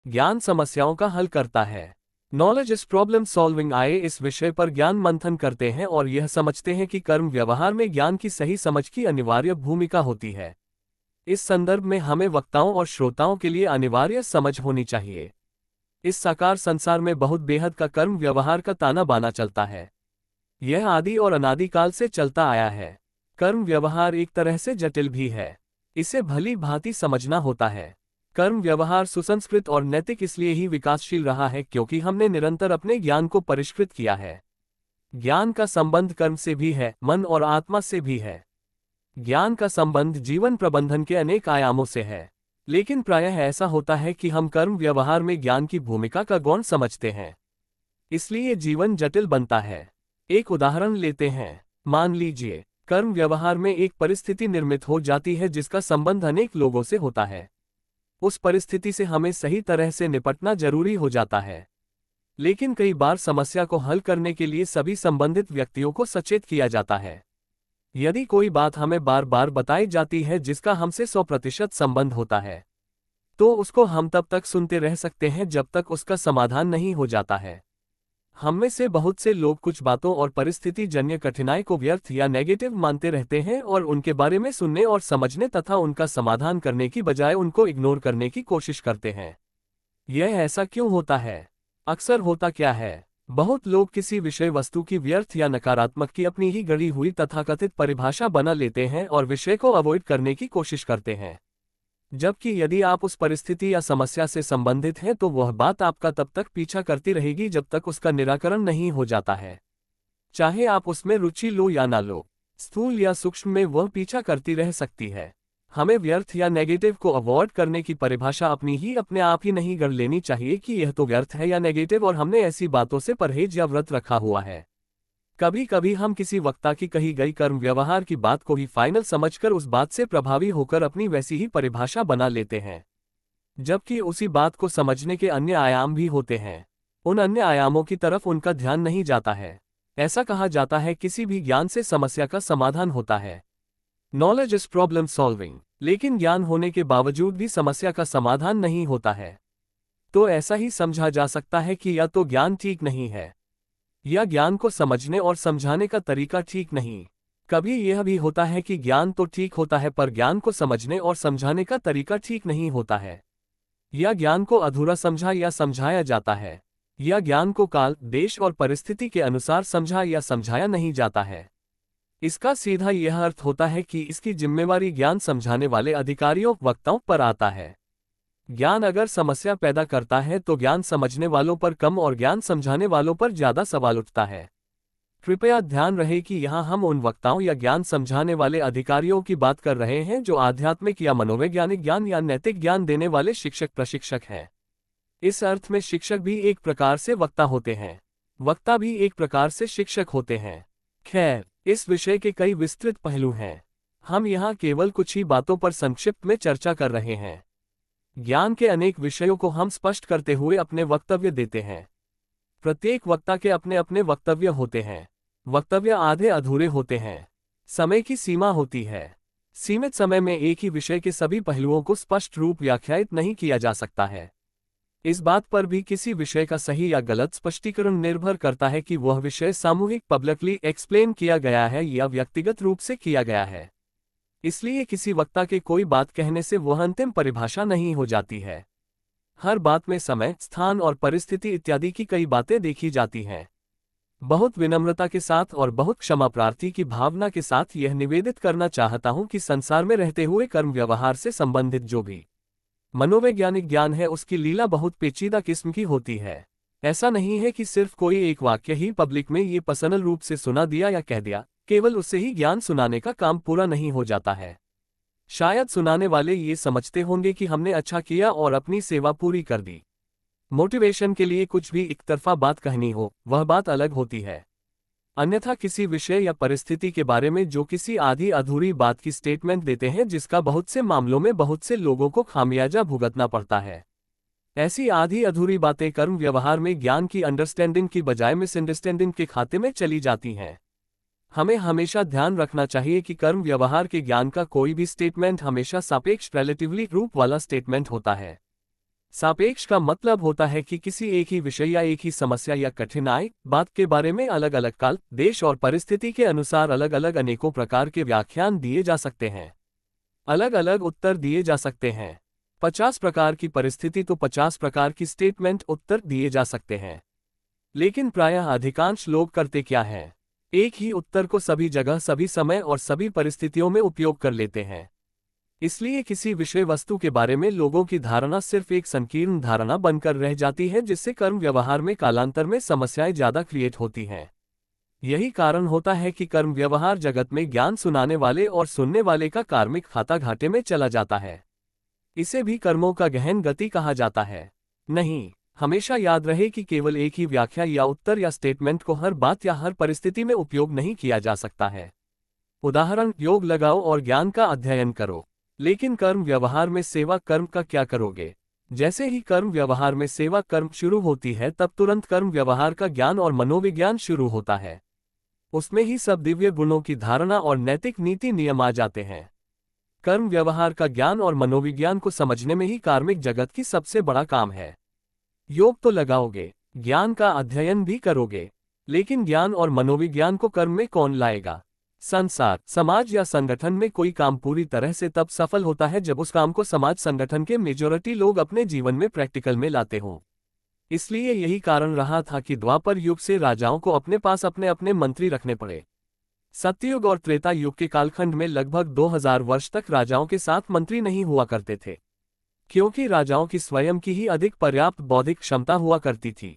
ज्ञान समस्याओं का हल करता है। Knowledge is problem solving. आइए इस विषय पर ज्ञान मंथन करते हैं और यह समझते हैं कि कर्म व्यवहार में ज्ञान की सही समझ की अनिवार्य भूमिका होती है। इस संदर्भ में हमें वक्ताओं और श्रोताओं के लिए अनिवार्य समझ होनी चाहिए। इस साकार संसार में बहुत बेहद का कर्म व्यवहार का ताना बाना चलता है। यह आदि और अनादिकाल से चलता आया है। कर्म व्यवहार एक तरह से जटिल भी है। इसे भली भांति समझना होता है। कर्म व्यवहार सुसंस्कृत और नैतिक इसलिए ही विकासशील रहा है क्योंकि हमने निरंतर अपने ज्ञान को परिष्कृत किया है। ज्ञान का संबंध कर्म से भी है, मन और आत्मा से भी है। ज्ञान का संबंध जीवन प्रबंधन के अनेक आयामों से है। लेकिन प्रायः ऐसा होता है कि हम कर्म व्यवहार में ज्ञान की भूमिका का गौण समझते हैं। इसलिए जीवन जटिल बनता है। एक उदाहरण लेते हैं। मान लीजिए कर्म व्यवहार में एक परिस्थिति निर्मित हो जाती है जिसका संबंध अनेक लोगों से होता है। उस परिस्थिति से हमें सही तरह से निपटना जरूरी हो जाता है। लेकिन कई बार समस्या को हल करने के लिए सभी संबंधित व्यक्तियों को सचेत किया जाता है। यदि कोई बात हमें बार बार बताई जाती है जिसका हमसे 100% संबंध होता है, तो उसको हम तब तक सुनते रह सकते हैं जब तक उसका समाधान नहीं हो जाता है। हम में से बहुत से लोग कुछ बातों और परिस्थिति जन्य कठिनाई को व्यर्थ या नेगेटिव मानते रहते हैं और उनके बारे में सुनने और समझने तथा उनका समाधान करने की बजाय उनको इग्नोर करने की कोशिश करते हैं। यह ऐसा क्यों होता है? अक्सर होता क्या है, बहुत लोग किसी विषय वस्तु की व्यर्थ या नकारात्मक की अपनी ही गढ़ी हुई तथाकथित परिभाषा बना लेते हैं और विषय को अवॉइड करने की कोशिश करते हैं। जबकि यदि आप उस परिस्थिति या समस्या से संबंधित हैं तो वह बात आपका तब तक पीछा करती रहेगी जब तक उसका निराकरण नहीं हो जाता है। चाहे आप उसमें रुचि लो या ना लो, स्थूल या सूक्ष्म में वह पीछा करती रह सकती है। हमें व्यर्थ या नेगेटिव को अवॉइड करने की परिभाषा अपने आप ही नहीं गढ़ लेनी चाहिए कि यह तो व्यर्थ है या नेगेटिव और हमने ऐसी बातों से परहेज या व्रत रखा हुआ है। कभी कभी हम किसी वक्ता की कही गई कर्म व्यवहार की बात को ही फाइनल समझकर उस बात से प्रभावी होकर अपनी वैसी ही परिभाषा बना लेते हैं, जबकि उसी बात को समझने के अन्य आयाम भी होते हैं। उन अन्य आयामों की तरफ उनका ध्यान नहीं जाता है। ऐसा कहा जाता है किसी भी ज्ञान से समस्या का समाधान होता है। Knowledge is problem solving. लेकिन ज्ञान होने के बावजूद भी समस्या का समाधान नहीं होता है। तो ऐसा ही समझा जा सकता है कि या तो ज्ञान ठीक नहीं है या ज्ञान को समझने और समझाने का तरीका ठीक नहीं। कभी यह भी होता है कि ज्ञान तो ठीक होता है पर ज्ञान को समझने और समझाने का तरीका ठीक नहीं होता है। या ज्ञान को अधूरा समझा या समझाया जाता है, या ज्ञान को काल, देश और परिस्थिति के अनुसार समझा या समझाया नहीं जाता है। इसका सीधा यह अर्थ होता है कि इसकी जिम्मेवारी ज्ञान समझाने वाले अधिकारियों, वक्ताओं पर आता है। ज्ञान अगर समस्या पैदा करता है तो ज्ञान समझने वालों पर कम और ज्ञान समझाने वालों पर ज्यादा सवाल उठता है। कृपया ध्यान रहे कि यहाँ हम उन वक्ताओं या ज्ञान समझाने वाले अधिकारियों की बात कर रहे हैं जो आध्यात्मिक या मनोवैज्ञानिक ज्ञान या नैतिक ज्ञान देने वाले शिक्षक प्रशिक्षक हैं। इस अर्थ में शिक्षक भी एक प्रकार से वक्ता होते हैं, वक्ता भी एक प्रकार से शिक्षक होते हैं। खैर, इस विषय के कई विस्तृत पहलू हैं। हम यहाँ केवल कुछ ही बातों पर संक्षिप्त में चर्चा कर रहे हैं। ज्ञान के अनेक विषयों को हम स्पष्ट करते हुए अपने वक्तव्य देते हैं। प्रत्येक वक्ता के अपने अपने वक्तव्य होते हैं। वक्तव्य आधे अधूरे होते हैं। समय की सीमा होती है। सीमित समय में एक ही विषय के सभी पहलुओं को स्पष्ट रूप व्याख्यायित नहीं किया जा सकता है। इस बात पर भी किसी विषय का सही या गलत स्पष्टीकरण निर्भर करता है कि वह विषय सामूहिक पब्लिकली एक्सप्लेन किया गया है या व्यक्तिगत रूप से किया गया है। इसलिए किसी वक्ता के कोई बात कहने से वह अंतिम परिभाषा नहीं हो जाती है। हर बात में समय, स्थान और परिस्थिति इत्यादि की कई बातें देखी जाती हैं। बहुत विनम्रता के साथ और बहुत क्षमा प्रार्थी की भावना के साथ यह निवेदित करना चाहता हूं कि संसार में रहते हुए कर्म व्यवहार से संबंधित जो भी मनोवैज्ञानिक ज्ञान है उसकी लीला बहुत पेचीदा किस्म की होती है। ऐसा नहीं है कि सिर्फ कोई एक वाक्य ही पब्लिक में ये पर्सनल रूप से सुना दिया या कह दिया, केवल उससे ही ज्ञान सुनाने का काम पूरा नहीं हो जाता है। शायद सुनाने वाले ये समझते होंगे कि हमने अच्छा किया और अपनी सेवा पूरी कर दी। मोटिवेशन के लिए कुछ भी एक तरफा बात कहनी हो, वह बात अलग होती है। अन्यथा किसी विषय या परिस्थिति के बारे में जो किसी आधी अधूरी बात की स्टेटमेंट देते हैं जिसका बहुत से मामलों में बहुत से लोगों को खामियाजा भुगतना पड़ता है। ऐसी आधी अधूरी बातें कर्म व्यवहार में ज्ञान की अंडरस्टैंडिंग की बजाय मिसअंडरस्टैंडिंग के खाते में चली जाती हैं। हमें हमेशा ध्यान रखना चाहिए कि कर्म व्यवहार के ज्ञान का कोई भी स्टेटमेंट हमेशा सापेक्ष रिलेटिवली रूप वाला स्टेटमेंट होता है। सापेक्ष का मतलब होता है कि किसी एक ही विषय या एक ही समस्या या कठिनाई बात के बारे में अलग अलग काल, देश और परिस्थिति के अनुसार अलग अलग अनेकों प्रकार के व्याख्यान दिए जा सकते हैं, अलग अलग उत्तर दिए जा सकते हैं। 50 प्रकार की परिस्थिति तो 50 प्रकार की स्टेटमेंट उत्तर दिए जा सकते हैं। लेकिन प्रायः अधिकांश लोग करते क्या हैं? एक ही उत्तर को सभी जगह, सभी समय और सभी परिस्थितियों में उपयोग कर लेते हैं। इसलिए किसी विषय वस्तु के बारे में लोगों की धारणा सिर्फ एक संकीर्ण धारणा बनकर रह जाती है, जिससे कर्म व्यवहार में कालांतर में समस्याएं ज्यादा क्रिएट होती हैं। यही कारण होता है कि कर्म व्यवहार जगत में ज्ञान सुनाने वाले और सुनने वाले का कार्मिक खाता घाटे में चला जाता है। इसे भी कर्मों का गहन गति कहा जाता है। नहीं, हमेशा याद रहे कि केवल एक ही व्याख्या या उत्तर या स्टेटमेंट को हर बात या हर परिस्थिति में उपयोग नहीं किया जा सकता है। उदाहरण, योग लगाओ और ज्ञान का अध्ययन करो, लेकिन कर्म व्यवहार में सेवा कर्म का क्या करोगे? जैसे ही कर्म व्यवहार में सेवा कर्म शुरू होती है, तब तुरंत कर्म व्यवहार का ज्ञान और मनोविज्ञान शुरू होता है। उसमें ही सब दिव्य गुणों की धारणा और नैतिक नीति नियम आ जाते हैं। कर्म व्यवहार का ज्ञान और मनोविज्ञान को समझने में ही कार्मिक जगत की सबसे बड़ा काम है। योग तो लगाओगे, ज्ञान का अध्ययन भी करोगे, लेकिन ज्ञान और मनोविज्ञान को कर्म में कौन लाएगा? संसार, समाज या संगठन में कोई काम पूरी तरह से तब सफल होता है जब उस काम को समाज संगठन के मेजॉरिटी लोग अपने जीवन में प्रैक्टिकल में लाते हों। इसलिए यही कारण रहा था कि द्वापर युग से राजाओं को अपने पास अपने अपने मंत्री रखने पड़े। सत्ययुग और त्रेता युग के कालखंड में लगभग 2000 वर्ष तक राजाओं के साथ मंत्री नहीं हुआ करते थे, क्योंकि राजाओं की स्वयं की ही अधिक पर्याप्त बौद्धिक क्षमता हुआ करती थी।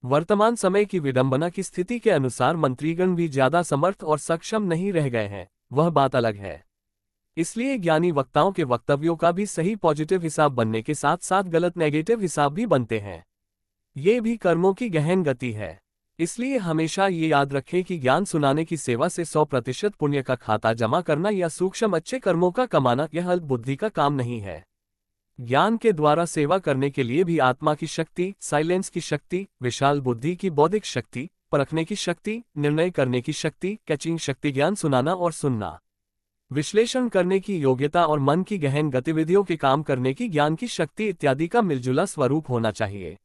वर्तमान समय की विडंबना की स्थिति के अनुसार मंत्रीगण भी ज्यादा समर्थ और सक्षम नहीं रह गए हैं, वह बात अलग है। इसलिए ज्ञानी वक्ताओं के वक्तव्यों का भी सही पॉजिटिव हिसाब बनने के साथ साथ गलत नेगेटिव हिसाब भी बनते हैं। ये भी कर्मों की गहन गति है। इसलिए हमेशा ये याद रखें कि ज्ञान सुनाने की सेवा से 100% पुण्य का खाता जमा करना या सूक्ष्म अच्छे कर्मों का कमाना यह अल्प बुद्धि का काम नहीं है। ज्ञान के द्वारा सेवा करने के लिए भी आत्मा की शक्ति, साइलेंस की शक्ति, विशाल बुद्धि की बौद्धिक शक्ति, परखने की शक्ति, निर्णय करने की शक्ति, कैचिंग शक्ति, ज्ञान सुनाना और सुनना, विश्लेषण करने की योग्यता और मन की गहन गतिविधियों के काम करने की ज्ञान की शक्ति इत्यादि का मिलजुला स्वरूप होना चाहिए।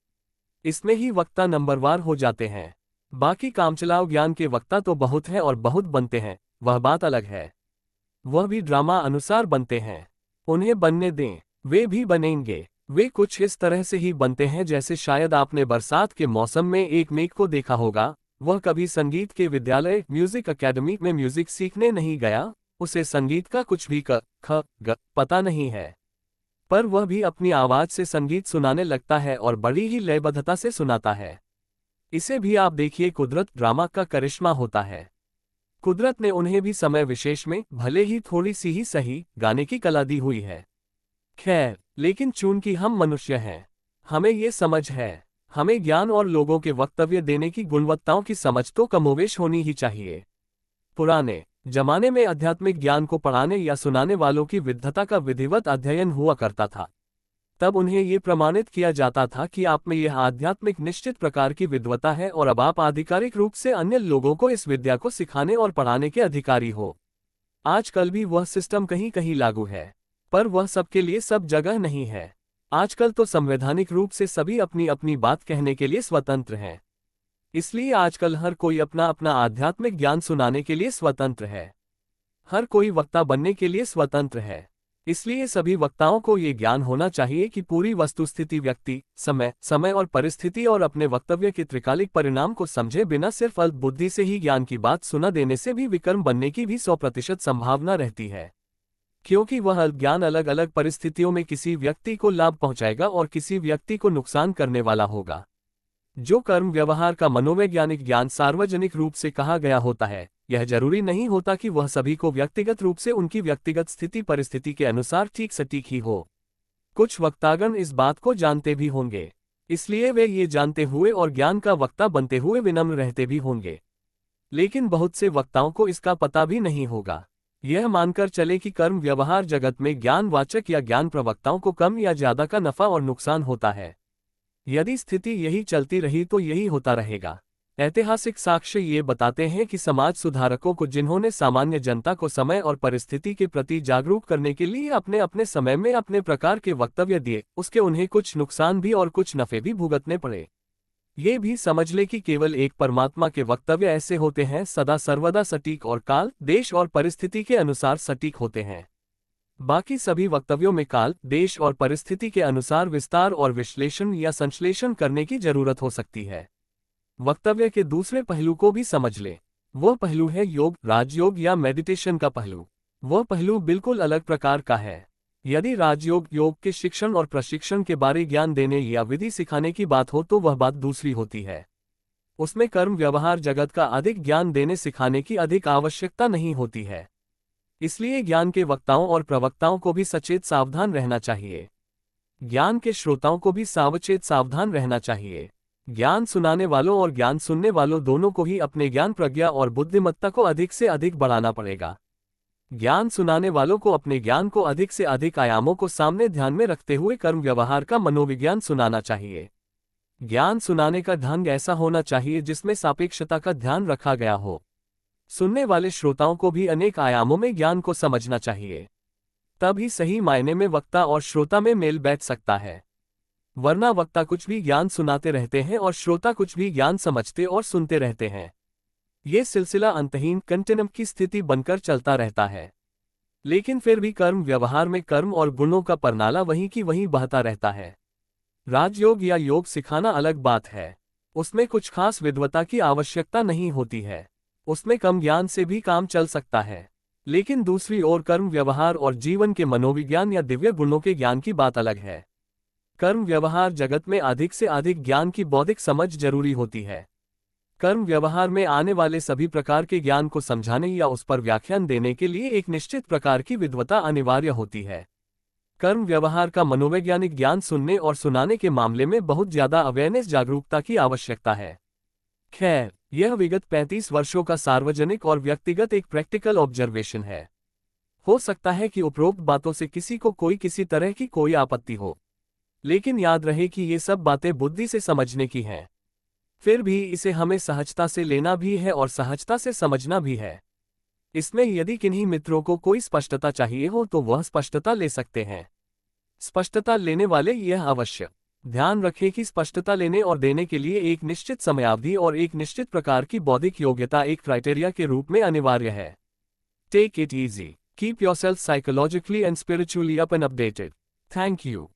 इसमें ही वक्ता नंबरवार हो जाते हैं। बाकी कामचलाओ ज्ञान के वक्ता तो बहुत हैं और बहुत बनते हैं, वह बात अलग है। वह भी ड्रामा अनुसार बनते हैं, उन्हें बनने दें, वे भी बनेंगे। वे कुछ इस तरह से ही बनते हैं जैसे शायद आपने बरसात के मौसम में एक मेघ को देखा होगा। वह कभी संगीत के विद्यालय म्यूजिक अकेडमी में म्यूजिक सीखने नहीं गया, उसे संगीत का कुछ भी क, ख, ग पता नहीं है, पर वह भी अपनी आवाज से संगीत सुनाने लगता है और बड़ी ही लयबद्धता से सुनाता है। इसे भी आप देखिए, कुदरत ड्रामा का करिश्मा होता है। कुदरत ने उन्हें भी समय विशेष में भले ही थोड़ी सी ही सही गाने की कला दी हुई है। खैर, लेकिन चूंकि हम मनुष्य हैं, हमें ये समझ है, हमें ज्ञान और लोगों के वक्तव्य देने की गुणवत्ताओं की समझ तो कमोवेश होनी ही चाहिए। पुराने जमाने में आध्यात्मिक ज्ञान को पढ़ाने या सुनाने वालों की विद्वता का विधिवत अध्ययन हुआ करता था। तब उन्हें ये प्रमाणित किया जाता था कि आप में यह आध्यात्मिक निश्चित प्रकार की विद्वता है और अब आप आधिकारिक रूप से अन्य लोगों को इस विद्या को सिखाने और पढ़ाने के अधिकारी हो। आजकल भी वह सिस्टम कहीं कहीं लागू है, पर वह सबके लिए सब जगह नहीं है। आजकल तो संवैधानिक रूप से सभी अपनी अपनी बात कहने के लिए स्वतंत्र हैं। इसलिए आजकल हर कोई अपना अपना आध्यात्मिक ज्ञान सुनाने के लिए स्वतंत्र है, हर कोई वक्ता बनने के लिए स्वतंत्र है। इसलिए सभी वक्ताओं को ये ज्ञान होना चाहिए कि पूरी वस्तुस्थिति, व्यक्ति, समय और परिस्थिति और अपने वक्तव्य के त्रिकालिक परिणाम को समझे बिना सिर्फ अल्प बुद्धि से ही ज्ञान की बात सुना देने से भी विकर्म बनने की भी 100% संभावना रहती है, क्योंकि वह अल्प ज्ञान अलग अलग परिस्थितियों में किसी व्यक्ति को लाभ पहुंचाएगा और किसी व्यक्ति को नुकसान करने वाला होगा। जो कर्म व्यवहार का मनोवैज्ञानिक ज्ञान सार्वजनिक रूप से कहा गया होता है, यह जरूरी नहीं होता कि वह सभी को व्यक्तिगत रूप से उनकी व्यक्तिगत स्थिति परिस्थिति के अनुसार ठीक सटीक ही हो। कुछ वक्तागण इस बात को जानते भी होंगे, इसलिए वे ये जानते हुए और ज्ञान का वक्ता बनते हुए विनम्र रहते भी होंगे। लेकिन बहुत से वक्ताओं को इसका पता भी नहीं होगा। यह मानकर चले कि कर्म व्यवहार जगत में ज्ञानवाचक या ज्ञान प्रवक्ताओं को कम या ज्यादा का नफा और नुकसान होता है। यदि स्थिति यही चलती रही तो यही होता रहेगा। ऐतिहासिक साक्ष्य ये बताते हैं कि समाज सुधारकों को, जिन्होंने सामान्य जनता को समय और परिस्थिति के प्रति जागरूक करने के लिए अपने अपने समय में अपने प्रकार के वक्तव्य दिए, उसके उन्हें कुछ नुकसान भी और कुछ नफे भी भुगतने पड़े। ये भी समझ ले कि केवल एक परमात्मा के वक्तव्य ऐसे होते हैं, सदा सर्वदा सटीक और काल, देश और परिस्थिति के अनुसार सटीक होते हैं। बाकी सभी वक्तव्यों में काल, देश और परिस्थिति के अनुसार विस्तार और विश्लेषण या संश्लेषण करने की जरूरत हो सकती है। वक्तव्य के दूसरे पहलू को भी समझ ले। वह पहलू है योग, राजयोग या मेडिटेशन का पहलू। वह पहलू बिल्कुल अलग प्रकार का है। यदि राजयोग योग के शिक्षण और प्रशिक्षण के बारे ज्ञान देने या विधि सिखाने की बात हो तो वह बात दूसरी होती है। उसमें कर्म व्यवहार जगत का अधिक ज्ञान देने सिखाने की अधिक आवश्यकता नहीं होती है। इसलिए ज्ञान के वक्ताओं और प्रवक्ताओं को भी सचेत सावधान रहना चाहिए। ज्ञान के श्रोताओं को भी सावचेत सावधान रहना चाहिए। ज्ञान सुनाने वालों और ज्ञान सुनने वालों दोनों को ही अपने ज्ञान, प्रज्ञा और बुद्धिमत्ता को अधिक से अधिक बढ़ाना पड़ेगा। ज्ञान सुनाने वालों को अपने ज्ञान को अधिक से अधिक आयामों को सामने ध्यान में रखते हुए कर्म व्यवहार का मनोविज्ञान सुनाना चाहिए। ज्ञान सुनाने का ढंग ऐसा होना चाहिए जिसमें सापेक्षता का ध्यान रखा गया हो। सुनने वाले श्रोताओं को भी अनेक आयामों में ज्ञान को समझना चाहिए। तब ही सही मायने में वक्ता और श्रोता में मेल बैठ सकता है। वरना वक्ता कुछ भी ज्ञान सुनाते रहते हैं और श्रोता कुछ भी ज्ञान समझते और सुनते रहते हैं। ये सिलसिला अंतहीन कंटिन्यूम की स्थिति बनकर चलता रहता है। लेकिन फिर भी कर्म व्यवहार में कर्म और गुणों का परनाला वहीं की वहीं बहता रहता है। राजयोग या योग सिखाना अलग बात है। उसमें कुछ खास विद्वता की आवश्यकता नहीं होती है। उसमें कम ज्ञान से भी काम चल सकता है। लेकिन दूसरी ओर कर्म व्यवहार और जीवन के मनोविज्ञान या दिव्य गुणों के ज्ञान की बात अलग है। कर्म व्यवहार जगत में अधिक से अधिक ज्ञान की बौद्धिक समझ जरूरी होती है। कर्म व्यवहार में आने वाले सभी प्रकार के ज्ञान को समझाने या उस पर व्याख्यान देने के लिए एक निश्चित प्रकार की विद्वता अनिवार्य होती है। कर्म व्यवहार का मनोवैज्ञानिक ज्ञान सुनने और सुनाने के मामले में बहुत ज्यादा अवेयरनेस, जागरूकता की आवश्यकता है। खैर, यह विगत 35 वर्षों का सार्वजनिक और व्यक्तिगत एक प्रैक्टिकल ऑब्जर्वेशन है। हो सकता है कि उपरोक्त बातों से किसी को किसी तरह की कोई आपत्ति हो, लेकिन याद रहे कि ये सब बातें बुद्धि से समझने की हैं। फिर भी इसे हमें सहजता से लेना भी है और सहजता से समझना भी है। इसमें यदि किन्हीं मित्रों को कोई स्पष्टता चाहिए हो तो वह स्पष्टता ले सकते हैं। स्पष्टता लेने वाले यह अवश्य ध्यान रखें कि स्पष्टता लेने और देने के लिए एक निश्चित समयावधि और एक निश्चित प्रकार की बौद्धिक योग्यता एक क्राइटेरिया के रूप में अनिवार्य है। Take it easy, keep yourself psychologically and spiritually up and updated. Thank you.